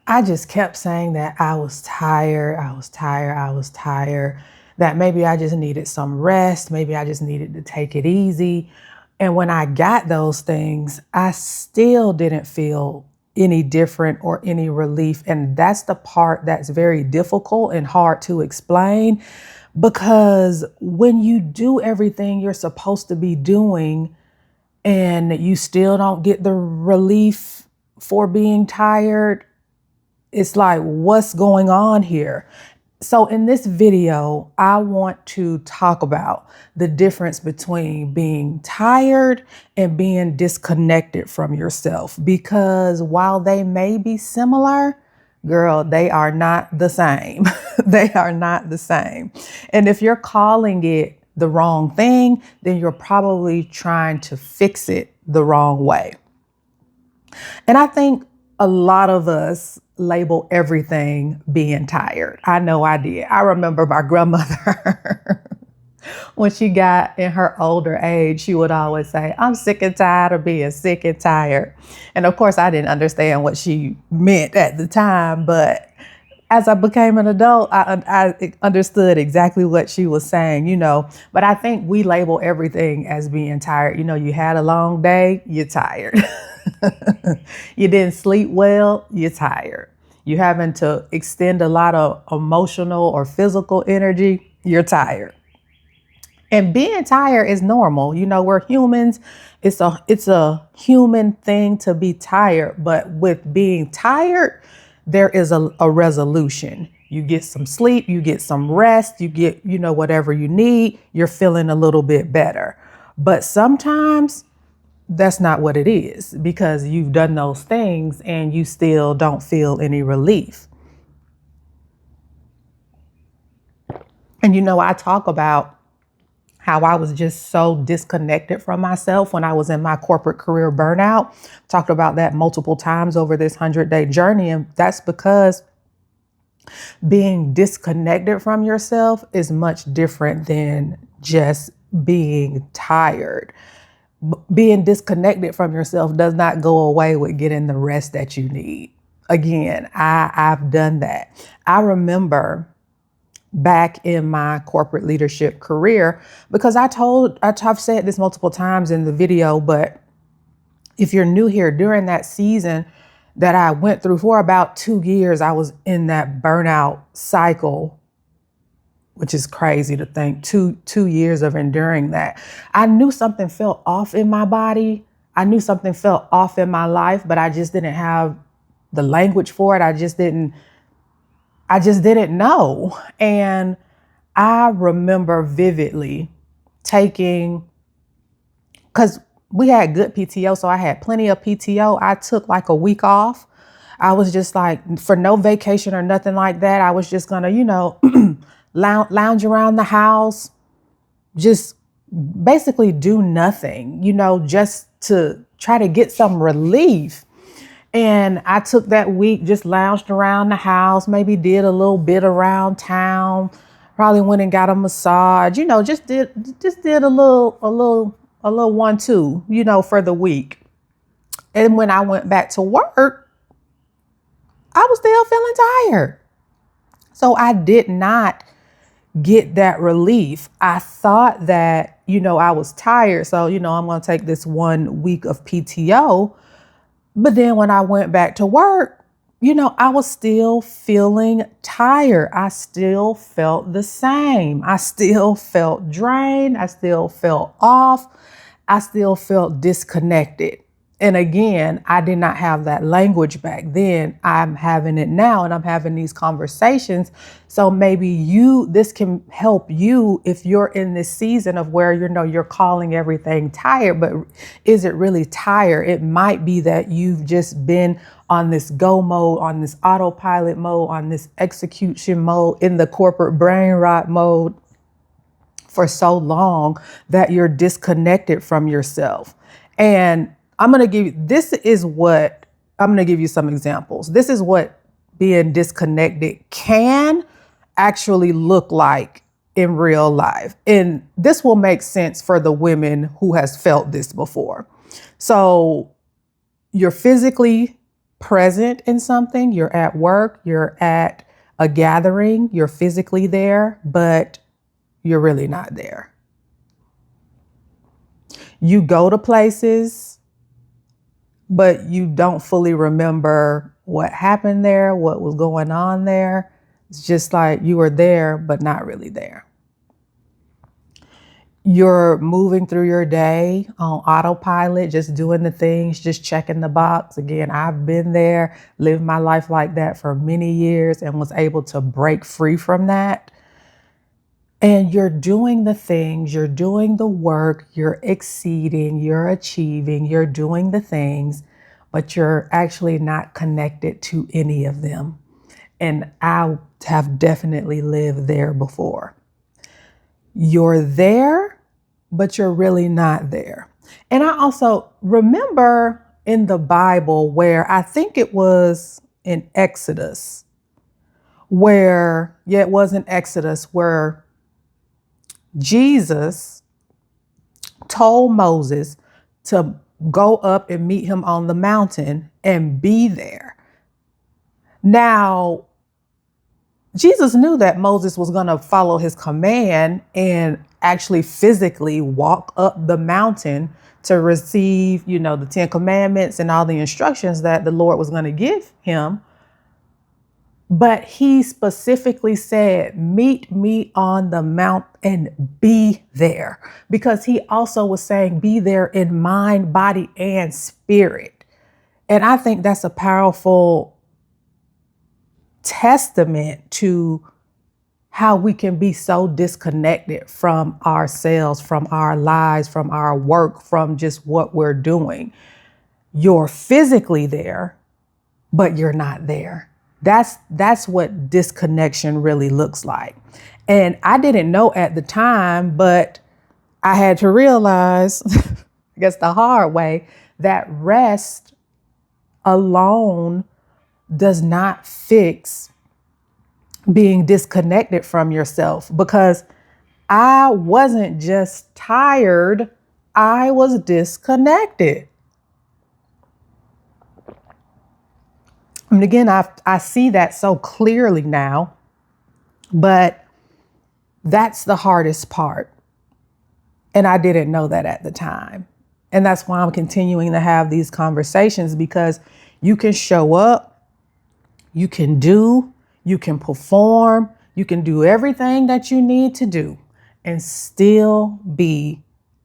I just kept saying that I was tired, I was tired, I was tired, that maybe I just needed some rest, maybe I just needed to take it easy. And when I got those things, I still didn't feel any different or any relief. And that's the part that's very difficult and hard to explain because when you do everything you're supposed to be doing and you still don't get the relief for being tired, it's like, what's going on here? So in this video, I want to talk about the difference between being tired and being disconnected from yourself, because while they may be similar, girl, they are not the same. They are not the same. And if you're calling it the wrong thing, then you're probably trying to fix it the wrong way. And I think a lot of us label everything being tired. I know I did. I remember my grandmother when she got in her older age, she would always say, I'm sick and tired of being sick and tired. And of course, I didn't understand what she meant at the time, but as I became an adult, I understood exactly what she was saying. But I think we label everything as being tired. You had a long day, you're tired. You didn't sleep well, you're tired. You're having to extend a lot of emotional or physical energy, you're tired. And being tired is normal. We're humans. It's a human thing to be tired. But with being tired, there is a resolution. You get some sleep, you get some rest, you get, whatever you need, you're feeling a little bit better. But sometimes that's not what it is, because you've done those things and you still don't feel any relief. And I talk about how I was just so disconnected from myself when I was in my corporate career burnout. Talked about that multiple times over this 100-day journey. And that's because being disconnected from yourself is much different than just being tired. Being disconnected from yourself does not go away with getting the rest that you need. Again, I've done that. I remember back in my corporate leadership career, because I've said this multiple times in the video, but if you're new here, during that season that I went through for about 2 years, I was in that burnout cycle, which is crazy to think, two years of enduring that. I knew something felt off in my body. I knew something felt off in my life, but I just didn't have the language for it. I just didn't know. And I remember vividly because we had good PTO, so I had plenty of PTO. I took like a week off. I was just like, for no vacation or nothing like that. I was just gonna, lounge around the house, just basically do nothing, just to try to get some relief. And I took that week, just lounged around the house, maybe did a little bit around town, probably went and got a massage, just did a little 1-2, for the week. And when I went back to work, I was still feeling tired. So I did not get that relief. I thought that, I was tired. So, I'm going to take this 1 week of PTO. But then when I went back to work, I was still feeling tired. I still felt the same. I still felt drained. I still felt off. I still felt disconnected. And again, I did not have that language back then. I'm having it now, and I'm having these conversations. So maybe this can help you if you're in this season of where, you're calling everything tired, but is it really tired? It might be that you've just been on this go mode, on this autopilot mode, on this execution mode, in the corporate brain rot mode for so long that you're disconnected from yourself. And I'm going to give you some examples. This is what being disconnected can actually look like in real life. And this will make sense for the women who has felt this before. So you're physically present in something. You're at work, you're at a gathering, you're physically there, but you're really not there. You go to places, but you don't fully remember what happened there, what was going on there. It's just like you were there, but not really there. You're moving through your day on autopilot, just doing the things, just checking the box. Again, I've been there, lived my life like that for many years and was able to break free from that. And you're doing the things, you're doing the work, you're exceeding, you're achieving, you're doing the things, but you're actually not connected to any of them. And I have definitely lived there before. You're there, but you're really not there. And I also remember in the Bible where I think it was in Exodus, it was in Exodus where Jesus told Moses to go up and meet him on the mountain and be there. Now, Jesus knew that Moses was going to follow his command and actually physically walk up the mountain to receive, the 10 Commandments and all the instructions that the Lord was going to give him. But he specifically said, meet me on the mount and be there, because he also was saying, be there in mind, body, and spirit. And I think that's a powerful testament to how we can be so disconnected from ourselves, from our lives, from our work, from just what we're doing. You're physically there, but you're not there. That's what disconnection really looks like. And I didn't know at the time, but I had to realize, I guess the hard way, that rest alone does not fix being disconnected from yourself, because I wasn't just tired, I was disconnected. And again, I see that so clearly now, but that's the hardest part. And I didn't know that at the time. And that's why I'm continuing to have these conversations, because you can show up, you can do, you can perform, you can do everything that you need to do and still be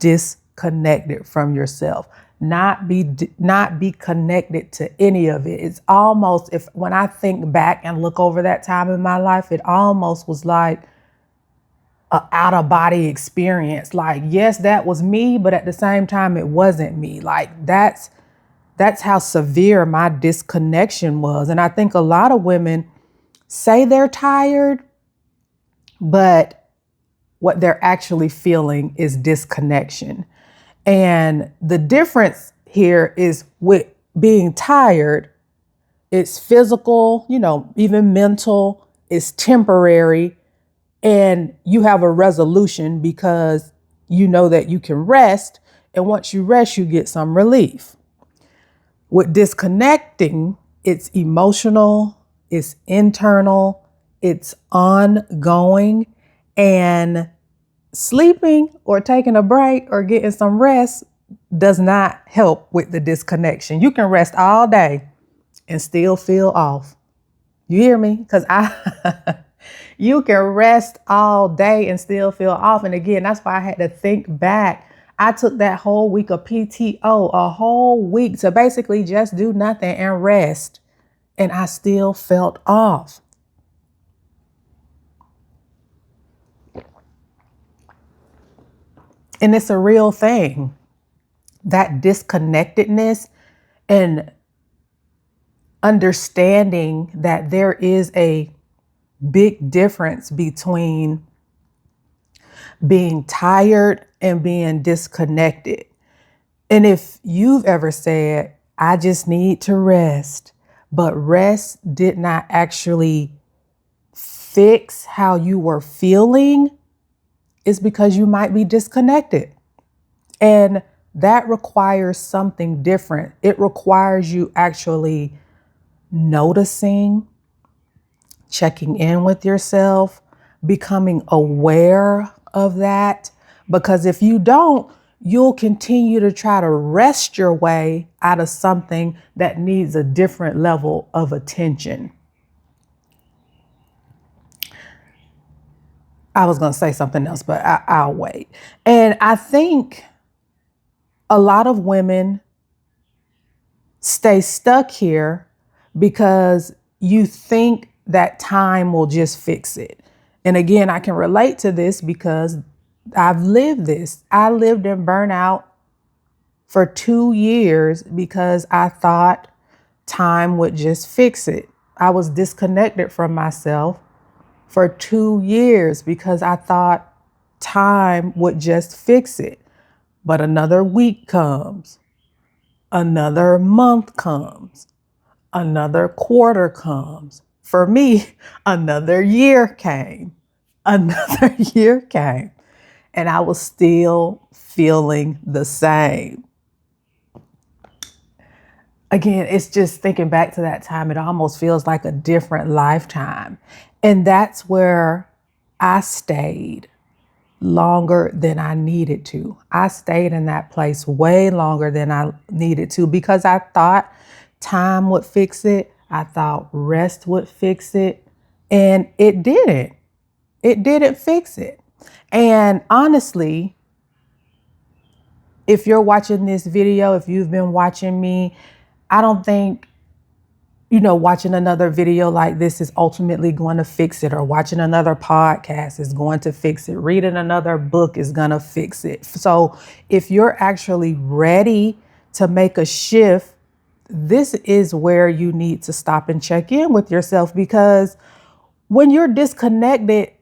disconnected from yourself. Not be connected to any of it. It's almost, when I think back and look over that time in my life, it almost was like an out of body experience. Like, yes, that was me, but at the same time, it wasn't me. Like that's how severe my disconnection was. And I think a lot of women say they're tired, but what they're actually feeling is disconnection. And the difference here is with being tired, it's physical, even mental, it's temporary, and you have a resolution because you know that you can rest. And once you rest, you get some relief. With disconnecting, it's emotional, it's internal, it's ongoing, and sleeping or taking a break or getting some rest does not help with the disconnection. You can rest all day and still feel off. You hear me? Because you can rest all day and still feel off. And again, that's why I had to think back. I took that whole week of PTO, a whole week to basically just do nothing and rest. And I still felt off. And it's a real thing. That disconnectedness and understanding that there is a big difference between being tired and being disconnected. And if you've ever said, I just need to rest, but rest did not actually fix how you were feeling, it's because you might be disconnected. And that requires something different. It requires you actually noticing, checking in with yourself, becoming aware of that. Because if you don't, you'll continue to try to wrest your way out of something that needs a different level of attention. I was going to say something else, but I'll wait. And I think a lot of women stay stuck here because you think that time will just fix it. And again, I can relate to this because I've lived this. I lived in burnout for 2 years because I thought time would just fix it. I was disconnected from myself for 2 years because I thought time would just fix it. But another week comes, another month comes, another quarter comes. For me, another year came, another year came, and I was still feeling the same. Again, it's just thinking back to that time, it almost feels like a different lifetime. And that's where I stayed longer than I needed to. I stayed in that place way longer than I needed to because I thought time would fix it. I thought rest would fix it. And it didn't. It didn't fix it. And honestly, if you're watching this video, if you've been watching me, I don't think, watching another video like this is ultimately going to fix it, or watching another podcast is going to fix it. Reading another book is going to fix it. So if you're actually ready to make a shift, this is where you need to stop and check in with yourself, because when you're disconnected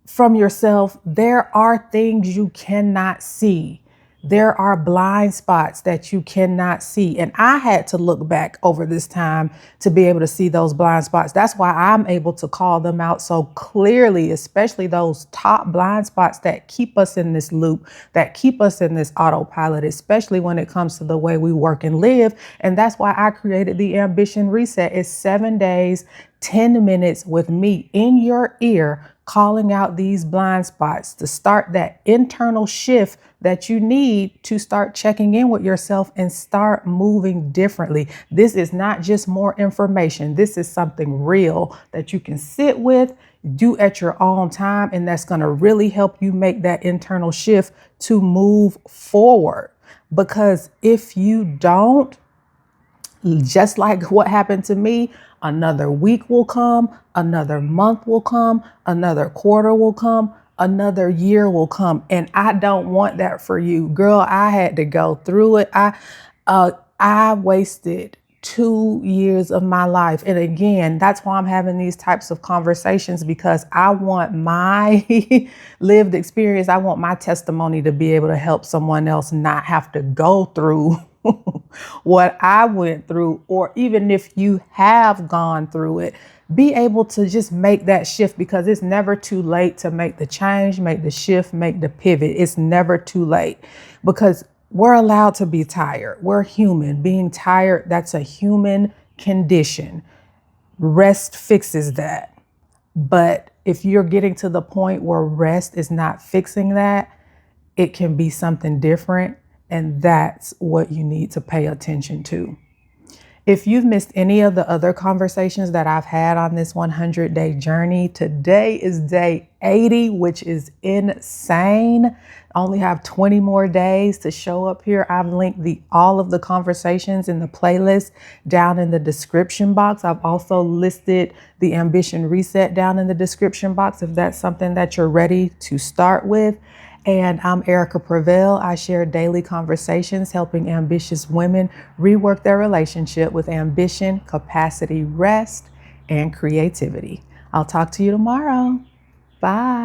from yourself, there are things you cannot see. There are blind spots that you cannot see. And I had to look back over this time to be able to see those blind spots. That's why I'm able to call them out so clearly, especially those top blind spots that keep us in this loop, that keep us in this autopilot, especially when it comes to the way we work and live. And that's why I created the Ambition Reset. It's 7 days, 10 minutes with me in your ear, calling out these blind spots to start that internal shift that you need to start checking in with yourself and start moving differently. This is not just more information. This is something real that you can sit with, do at your own time, and that's going to really help you make that internal shift to move forward. Because if you don't, just like what happened to me, another week will come, another month will come, another quarter will come, another year will come. And I don't want that for you. Girl, I had to go through it. I wasted 2 years of my life. And again, that's why I'm having these types of conversations, because I want my lived experience. I want my testimony to be able to help someone else not have to go through what I went through, or even if you have gone through it, be able to just make that shift, because it's never too late to make the change, make the shift, make the pivot. It's never too late, because we're allowed to be tired. We're human. Being tired, that's a human condition. Rest fixes that. But if you're getting to the point where rest is not fixing that, it can be something different. And that's what you need to pay attention to. If you've missed any of the other conversations that I've had on this 100-day journey, today is day 80, which is insane. I only have 20 more days to show up here. I've linked all of the conversations in the playlist down in the description box. I've also listed the Ambition Reset down in the description box if that's something that you're ready to start with. And I'm Erica Prevail. I share daily conversations helping ambitious women rework their relationship with ambition, capacity, rest, and creativity. I'll talk to you tomorrow. Bye.